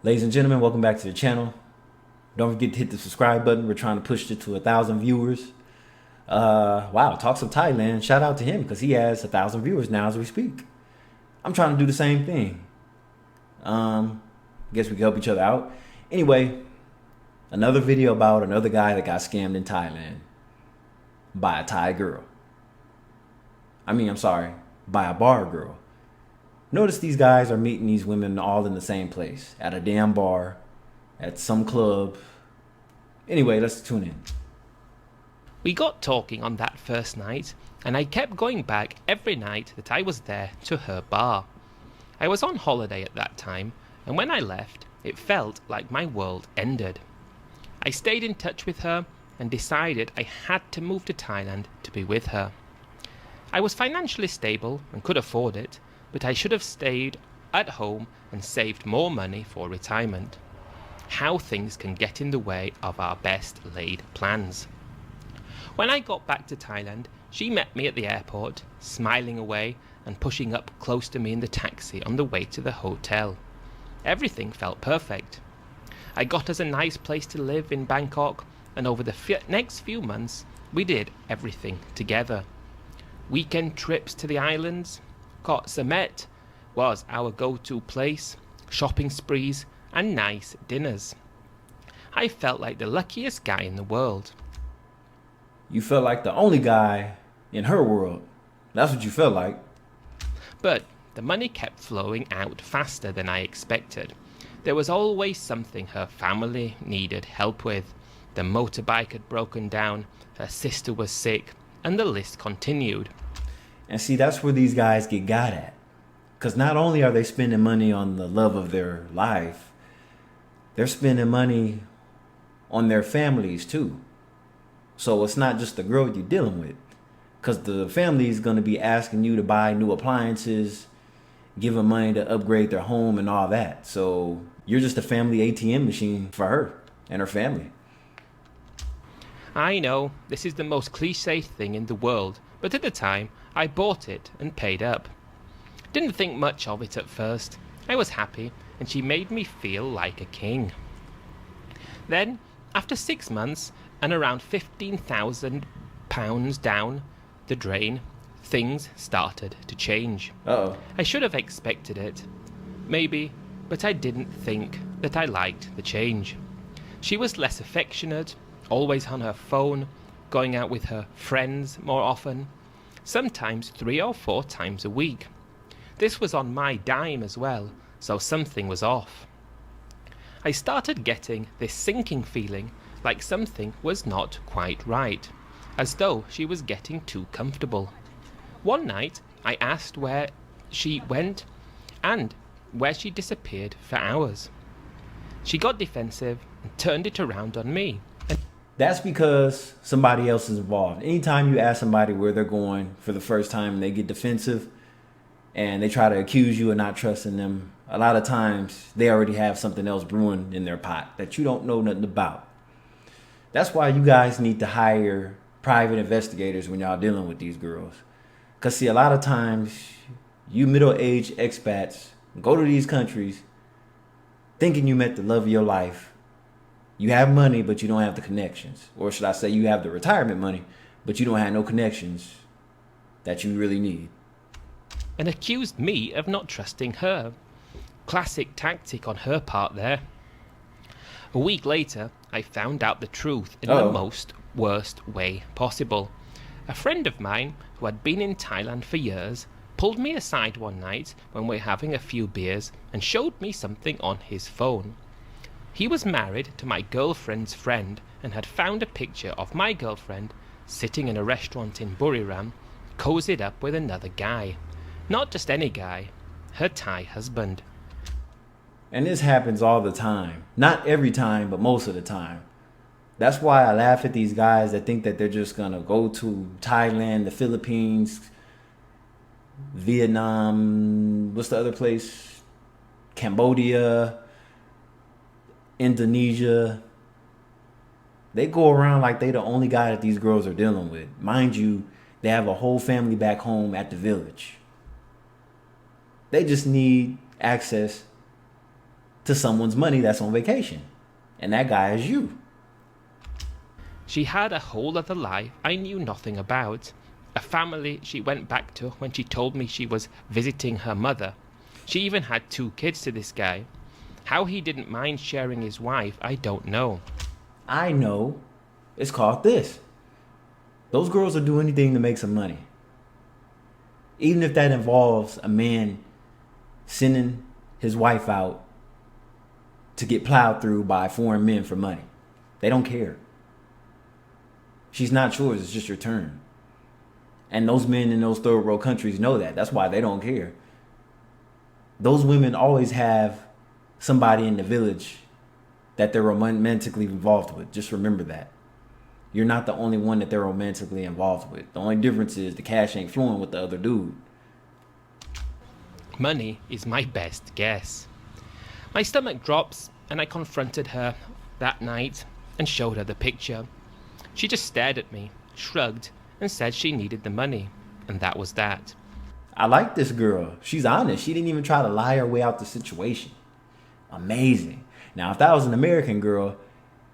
Ladies and gentlemen, welcome back to the channel. Don't forget to hit the subscribe button. We're trying to push it to 1,000 viewers. Wow, Talks of Thailand. Shout out to him because he has 1,000 viewers now as we speak. I'm trying to do the same thing. Guess we can help each other out. Anyway, another video about another guy that got scammed in Thailand by a Thai girl. By a bar girl. Notice these guys are meeting these women all in the same place, at a damn bar, at some club. Anyway, let's tune in. We got talking on that first night, and I kept going back every night that I was there to her bar. I was on holiday at that time, and when I left, it felt like my world ended. I stayed in touch with her and decided I had to move to Thailand to be with her. I was financially stable and could afford it, but I should have stayed at home and saved more money for retirement. How things can get in the way of our best laid plans. When I got back to Thailand, she met me at the airport, smiling away and pushing up close to me in the taxi on the way to the hotel. Everything felt perfect. I got us a nice place to live in Bangkok, and over the next few months, we did everything together. Weekend trips to the islands, Koh Samet was our go-to place, shopping sprees and nice dinners. I felt like the luckiest guy in the world. You felt like the only guy in her world. That's what you felt like. But the money kept flowing out faster than I expected. There was always something her family needed help with. The motorbike had broken down, her sister was sick, and the list continued. And see, that's where these guys get got at. Because not only are they spending money on the love of their life, they're spending money on their families too. So it's not just the girl you're dealing with. Because the family is going to be asking you to buy new appliances, give them money to upgrade their home and all that. So you're just a family ATM machine for her and her family. I know, this is the most cliche thing in the world, but at the time, I bought it and paid up. Didn't think much of it at first. I was happy, and she made me feel like a king. Then, after 6 months and around £15,000 down the drain, things started to change. Uh-oh. I should have expected it. Maybe, but I didn't think that I liked the change. She was less affectionate, always on her phone, going out with her friends more often, sometimes 3 or 4 times a week. This was on my dime as well, so something was off. I started getting this sinking feeling like something was not quite right, as though she was getting too comfortable. One night, I asked where she went and where she disappeared for hours. She got defensive and turned it around on me. That's because somebody else is involved. Anytime you ask somebody where they're going for the first time and they get defensive and they try to accuse you of not trusting them, a lot of times they already have something else brewing in their pot that you don't know nothing about. That's why you guys need to hire private investigators when y'all dealing with these girls. Because see, a lot of times you middle-aged expats go to these countries thinking you met the love of your life. You have money, but you don't have the connections. Or should I say you have the retirement money, but you don't have no connections that you really need. And accused me of not trusting her. Classic tactic on her part there. A week later, I found out the truth in the most worst way possible. A friend of mine who had been in Thailand for years pulled me aside one night when we were having a few beers and showed me something on his phone. He was married to my girlfriend's friend and had found a picture of my girlfriend sitting in a restaurant in Buriram, cozied up with another guy. Not just any guy, her Thai husband. And this happens all the time. Not every time, but most of the time. That's why I laugh at these guys that think that they're just going to go to Thailand, the Philippines, Vietnam, what's the other place? Cambodia, Indonesia. They go around like they the only guy that these girls are dealing with. Mind you, they have a whole family back home at the village. They just need access to someone's money that's on vacation. And that guy is you. She had a whole other life I knew nothing about. A family she went back to when she told me she was visiting her mother. She even had 2 kids to this guy. How he didn't mind sharing his wife, I don't know. I know. It's called this. Those girls will do anything to make some money. Even if that involves a man sending his wife out to get plowed through by foreign men for money. They don't care. She's not yours, it's just your turn. And those men in those third world countries know that. That's why they don't care. Those women always have somebody in the village that they're romantically involved with. Just remember that. You're not the only one that they're romantically involved with. The only difference is the cash ain't flowing with the other dude. Money is my best guess. My stomach drops and I confronted her that night and showed her the picture. She just stared at me, shrugged, and said she needed the money. And that was that. I like this girl. She's honest. She didn't even try to lie her way out the situation. Amazing. Now, if that was an American girl,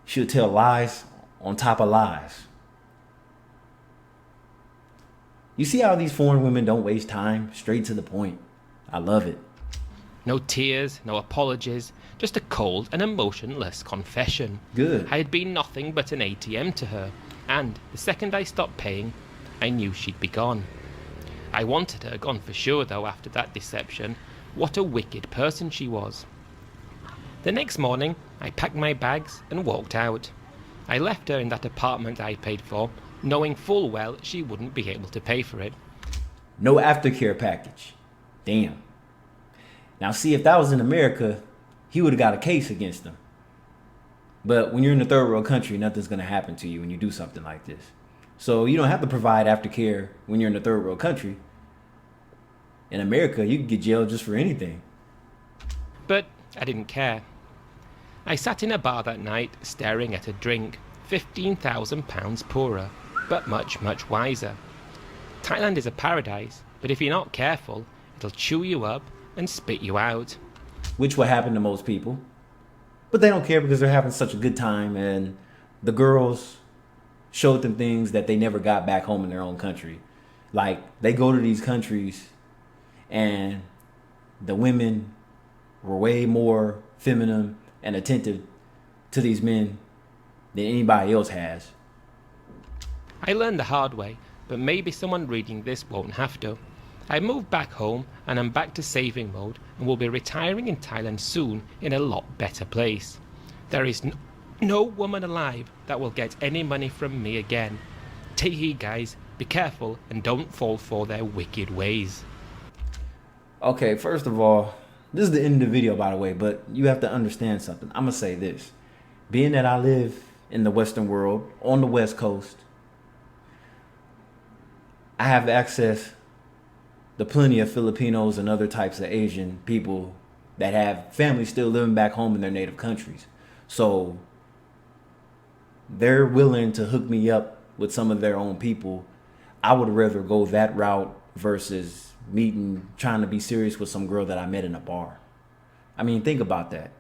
she would tell lies on top of lies. You see how these foreign women don't waste time? Straight to the point. I love it. No tears, no apologies, just a cold and emotionless confession. Good. I had been nothing but an ATM to her, and the second I stopped paying, I knew she'd be gone. I wanted her gone for sure, though, after that deception. What a wicked person she was. The next morning, I packed my bags and walked out. I left her in that apartment I paid for, knowing full well she wouldn't be able to pay for it. No aftercare package. Damn. Now, see, if that was in America, he would have got a case against him. But when you're in a third world country, nothing's going to happen to you when you do something like this. So you don't have to provide aftercare when you're in a third world country. In America, you can get jailed just for anything. But I didn't care. I sat in a bar that night, staring at a drink, £15,000 poorer, but much, much wiser. Thailand is a paradise, but if you're not careful, it'll chew you up and spit you out. Which will happen to most people. But they don't care because they're having such a good time, and the girls showed them things that they never got back home in their own country. Like, they go to these countries and the women were way more feminine and attentive to these men than anybody else has. I learned the hard way, but maybe someone reading this won't have to. I moved back home and I'm back to saving mode and will be retiring in Thailand soon in a lot better place. There is no woman alive that will get any money from me again. Take heed, guys, be careful and don't fall for their wicked ways. Okay, first of all, this is the end of the video, by the way, but you have to understand something. I'm going to say this. Being that I live in the Western world, on the West Coast, I have access to plenty of Filipinos and other types of Asian people that have families still living back home in their native countries. So they're willing to hook me up with some of their own people. I would rather go that route versus trying to be serious with some girl that I met in a bar. I mean, think about that.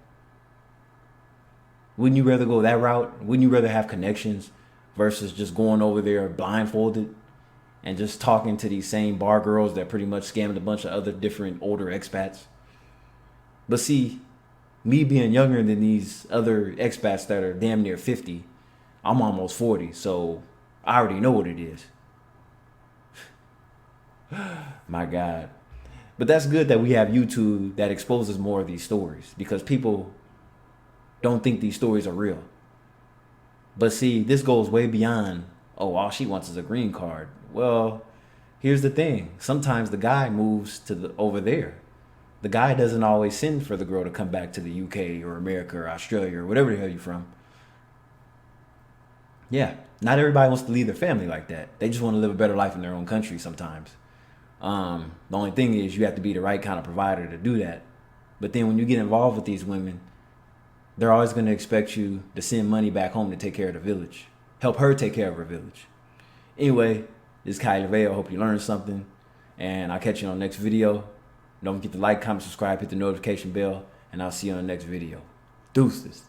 Wouldn't you rather go that route? Wouldn't you rather have connections versus just going over there blindfolded and just talking to these same bar girls that pretty much scammed a bunch of other different older expats? But see, me being younger than these other expats that are damn near 50, I'm almost 40, so I already know what it is. My God. But that's good that we have YouTube that exposes more of these stories, because people don't think these stories are real. But see, this goes way beyond, oh, all she wants is a green card. Well, here's the thing. Sometimes the guy moves to over there. The guy doesn't always send for the girl to come back to the UK or America or Australia or whatever the hell you're from. Yeah, not everybody wants to leave their family like that. They just want to live a better life in their own country sometimes. The only thing is you have to be the right kind of provider to do that. But then when you get involved with these women, they're always going to expect you to send money back home to take care of the village. Help her take care of her village. Anyway, this is Kylie Vale. I hope you learned something. And I'll catch you on the next video. Don't forget to like, comment, subscribe, hit the notification bell. and I'll see you on the next video. Deuces.